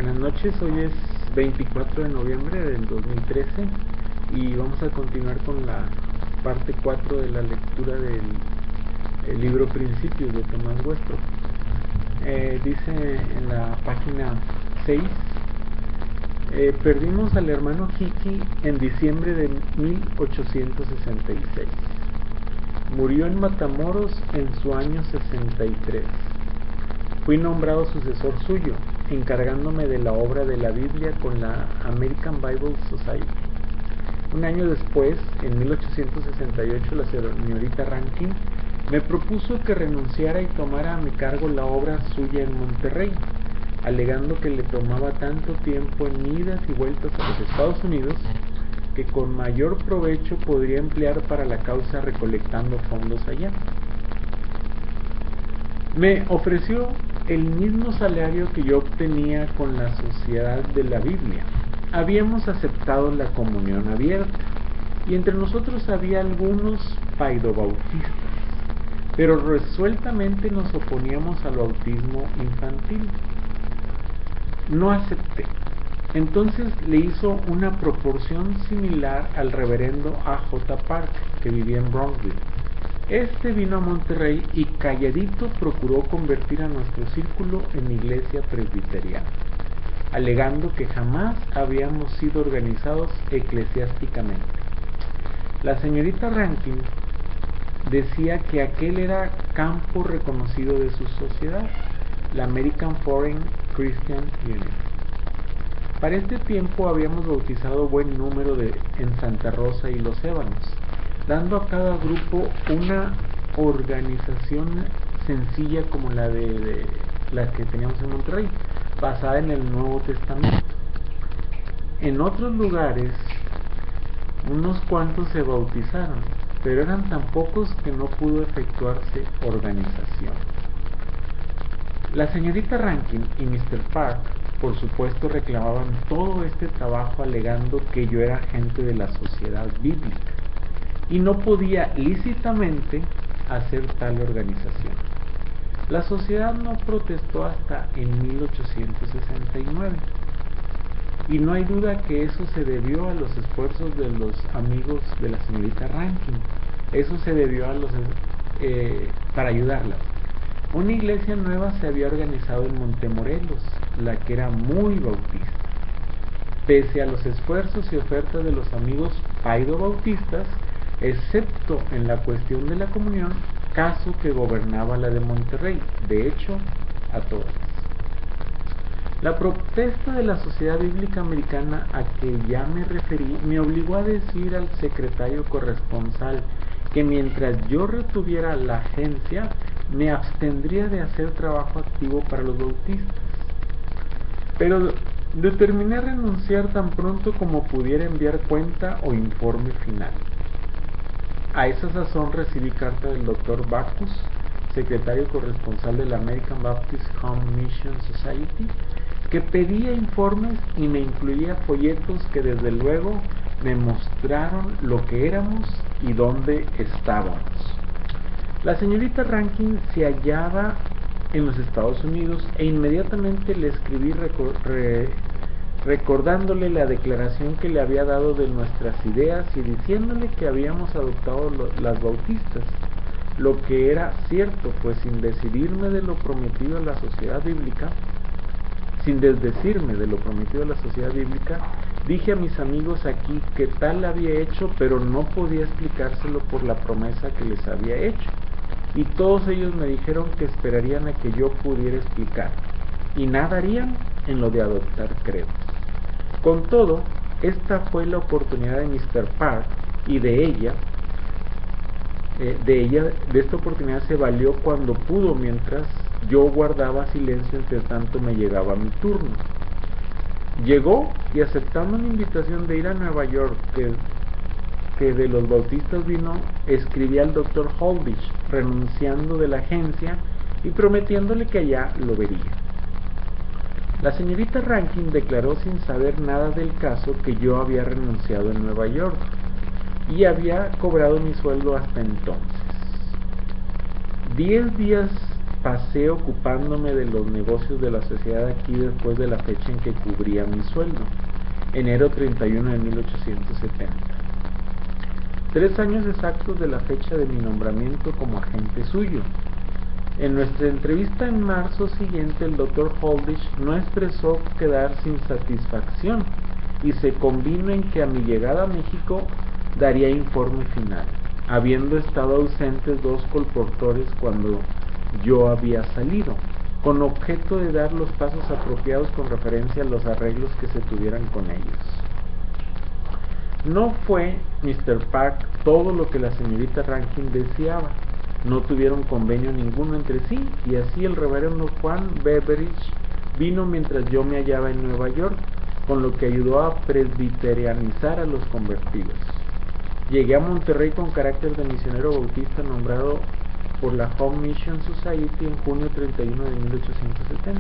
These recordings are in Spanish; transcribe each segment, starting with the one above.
Buenas noches, hoy es 24 de noviembre del 2013 y vamos a continuar con la parte 4 de la lectura del libro Principios de Thomas Westbrook. Dice en la página 6, perdimos al hermano Hickey en diciembre de 1866. Murió en Matamoros en su año 63. Fui nombrado sucesor suyo, encargándome de la obra de la Biblia con la American Bible Society. Un año después, en 1868, la señorita Rankin me propuso que renunciara y tomara a mi cargo la obra suya en Monterrey, alegando que le tomaba tanto tiempo en idas y vueltas a los Estados Unidos que con mayor provecho podría emplear para la causa recolectando fondos allá. Me ofreció el mismo salario que yo obtenía con la Sociedad de la Biblia. Habíamos aceptado la comunión abierta y entre nosotros había algunos paidobautistas, pero resueltamente nos oponíamos al bautismo infantil. No acepté. Entonces le hizo una proporción similar al reverendo A.J. Park, que vivía en Bronxville. Este vino a Monterrey y calladito procuró convertir a nuestro círculo en iglesia presbiteriana, alegando que jamás habíamos sido organizados eclesiásticamente. La señorita Rankin decía que aquel era campo reconocido de su sociedad, la American Foreign Christian Union. Para este tiempo habíamos bautizado buen número en Santa Rosa y Los Ébanos, dando a cada grupo una organización sencilla como la que teníamos en Monterrey, basada en el Nuevo Testamento. En otros lugares, unos cuantos se bautizaron, pero eran tan pocos que no pudo efectuarse organización. La señorita Rankin y Mr. Park, por supuesto, reclamaban todo este trabajo alegando que yo era agente de la sociedad bíblica y no podía lícitamente hacer tal organización. La sociedad no protestó hasta en 1869 y no hay duda que eso se debió a los esfuerzos de los amigos de la señorita Rankin. Eso se debió a para ayudarla. Una iglesia nueva se había organizado en Montemorelos, la que era muy bautista. Pese a los esfuerzos y ofertas de los amigos paidobautistas, excepto en la cuestión de la comunión, caso que gobernaba la de Monterrey, de hecho, a todas. La protesta de la Sociedad Bíblica Americana a que ya me referí me obligó a decir al secretario corresponsal que mientras yo retuviera la agencia, me abstendría de hacer trabajo activo para los bautistas. Pero determiné renunciar tan pronto como pudiera enviar cuenta o informe final. A esa sazón recibí carta del Dr. Backus, secretario corresponsal de la American Baptist Home Mission Society, que pedía informes y me incluía folletos que desde luego me mostraron lo que éramos y dónde estábamos. La señorita Rankin se hallaba en los Estados Unidos e inmediatamente le escribí recordándole la declaración que le había dado de nuestras ideas y diciéndole que habíamos adoptado las bautistas, lo que era cierto, pues sin desdecirme de lo prometido a la sociedad bíblica, dije a mis amigos aquí que tal había hecho, pero no podía explicárselo por la promesa que les había hecho. Y todos ellos me dijeron que esperarían a que yo pudiera explicar, y nada harían en lo de adoptar credos. Con todo, esta fue la oportunidad de Mr. Park, y de esta oportunidad se valió cuando pudo, mientras yo guardaba silencio, entre tanto me llegaba mi turno. Llegó y aceptando una invitación de ir a Nueva York, que de los bautistas vino, escribí al Dr. Holditch renunciando de la agencia y prometiéndole que allá lo vería. La señorita Rankin declaró sin saber nada del caso que yo había renunciado en Nueva York y había cobrado mi sueldo hasta entonces. 10 días pasé ocupándome de los negocios de la sociedad aquí después de la fecha en que cubría mi sueldo, enero 31 de 1870. 3 años exactos de la fecha de mi nombramiento como agente suyo. En nuestra entrevista en marzo siguiente, el Dr. Holditch no expresó quedar sin satisfacción y se convino en que a mi llegada a México daría informe final, habiendo estado ausentes 2 colportores cuando yo había salido, con objeto de dar los pasos apropiados con referencia a los arreglos que se tuvieran con ellos. No fue Mr. Park todo lo que la señorita Rankin deseaba. No tuvieron convenio ninguno entre sí, y así el reverendo Juan Beveridge vino mientras yo me hallaba en Nueva York, con lo que ayudó a presbiterianizar a los convertidos. Llegué a Monterrey con carácter de misionero bautista nombrado por la Home Mission Society en junio 31 de 1870.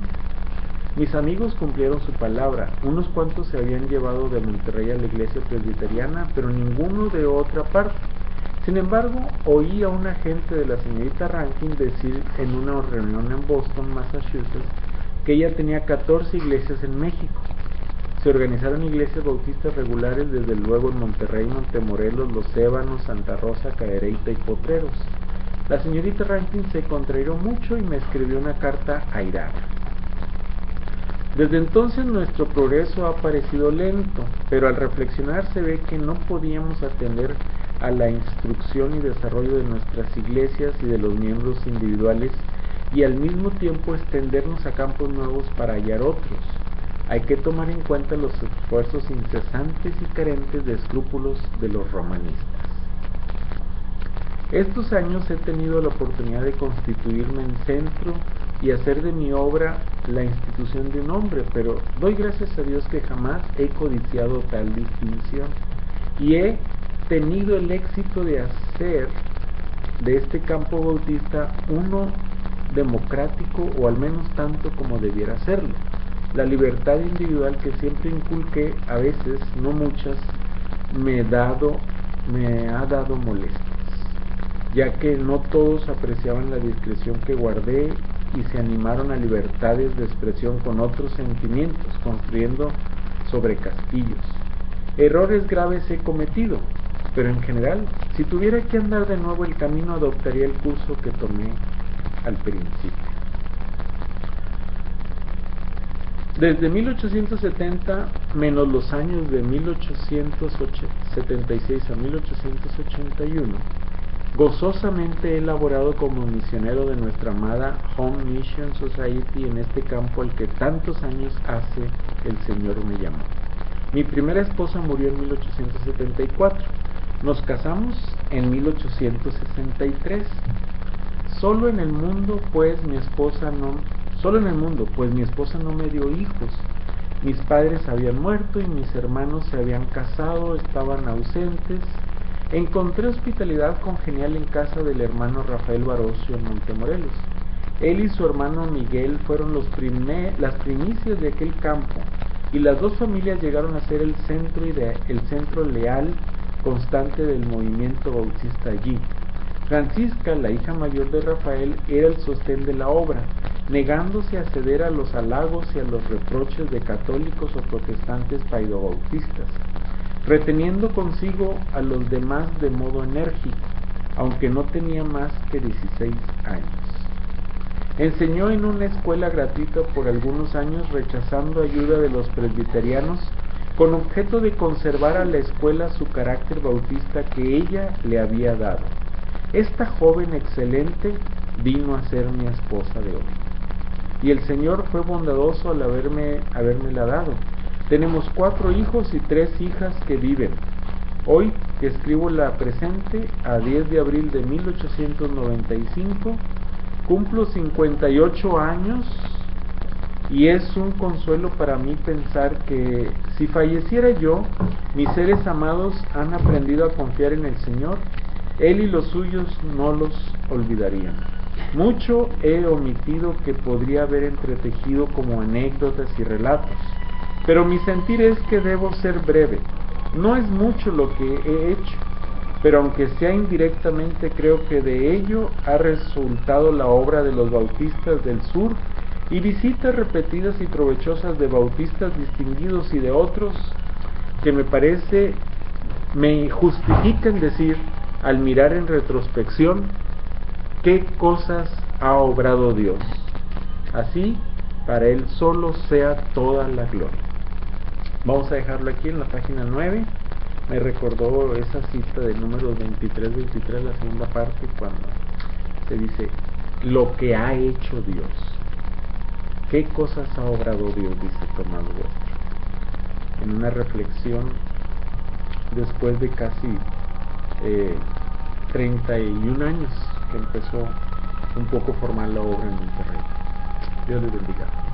Mis amigos cumplieron su palabra. Unos cuantos se habían llevado de Monterrey a la iglesia presbiteriana, pero ninguno de otra parte. Sin embargo, oí a un agente de la señorita Rankin decir en una reunión en Boston, Massachusetts, que ella tenía 14 iglesias en México. Se organizaron iglesias bautistas regulares desde luego en Monterrey, Montemorelos, Los Ébanos, Santa Rosa, Cadereyta y Potreros. La señorita Rankin se contrarió mucho y me escribió una carta airada. Desde entonces nuestro progreso ha parecido lento, pero al reflexionar se ve que no podíamos atender a la instrucción y desarrollo de nuestras iglesias y de los miembros individuales y al mismo tiempo extendernos a campos nuevos para hallar otros. Hay que tomar en cuenta los esfuerzos incesantes y carentes de escrúpulos de los romanistas. Estos años he tenido la oportunidad de constituirme en centro y hacer de mi obra la institución de un hombre, pero doy gracias a Dios que jamás he codiciado tal distinción y he tenido el éxito de hacer de este campo bautista uno democrático, o al menos tanto como debiera serlo. La libertad individual que siempre inculqué, a veces, no muchas, me ha dado molestias, ya que no todos apreciaban la discreción que guardé y se animaron a libertades de expresión con otros sentimientos, construyendo sobre castillos. Errores graves he cometido, pero en general, si tuviera que andar de nuevo el camino, adoptaría el curso que tomé al principio. Desde 1870, menos los años de 1876 a 1881, gozosamente he elaborado como misionero de nuestra amada Home Mission Society en este campo al que tantos años hace el Señor me llamó. Mi primera esposa murió en 1874. Nos casamos en 1863. Solo en el mundo, pues mi esposa no me dio hijos. Mis padres habían muerto y mis hermanos se habían casado, estaban ausentes. Encontré hospitalidad congenial en casa del hermano Rafael Barocio en Montemorelos. Él y su hermano Miguel fueron las primicias de aquel campo, y las dos familias llegaron a ser el centro leal constante del movimiento bautista allí. Francisca, la hija mayor de Rafael, era el sostén de la obra, negándose a ceder a los halagos y a los reproches de católicos o protestantes paidobautistas, reteniendo consigo a los demás de modo enérgico, aunque no tenía más que 16 años. Enseñó en una escuela gratuita por algunos años, rechazando ayuda de los presbiterianos, con objeto de conservar a la escuela su carácter bautista que ella le había dado. Esta joven excelente vino a ser mi esposa de hoy, y el Señor fue bondadoso al habérmela dado. Tenemos 4 hijos y 3 hijas que viven. Hoy, que escribo la presente, a 10 de abril de 1895, cumplo 58 años, y es un consuelo para mí pensar que si falleciera yo, mis seres amados han aprendido a confiar en el Señor. Él y los suyos no los olvidarían. Mucho he omitido que podría haber entretejido como anécdotas y relatos, pero mi sentir es que debo ser breve. No es mucho lo que he hecho, pero aunque sea indirectamente, creo que de ello ha resultado la obra de los bautistas del sur y visitas repetidas y provechosas de bautistas distinguidos y de otros que me parece me justifican decir, al mirar en retrospección, qué cosas ha obrado Dios. Así, para Él solo sea toda la gloria. Vamos a dejarlo aquí en la página 9. Me recordó esa cita de números 23, la segunda parte, cuando se dice, lo que ha hecho Dios. ¿Qué cosas ha obrado Dios? Dice Tomás Wester. En una reflexión después de casi 31 años que empezó un poco formal la obra en Monterrey. Dios les bendiga.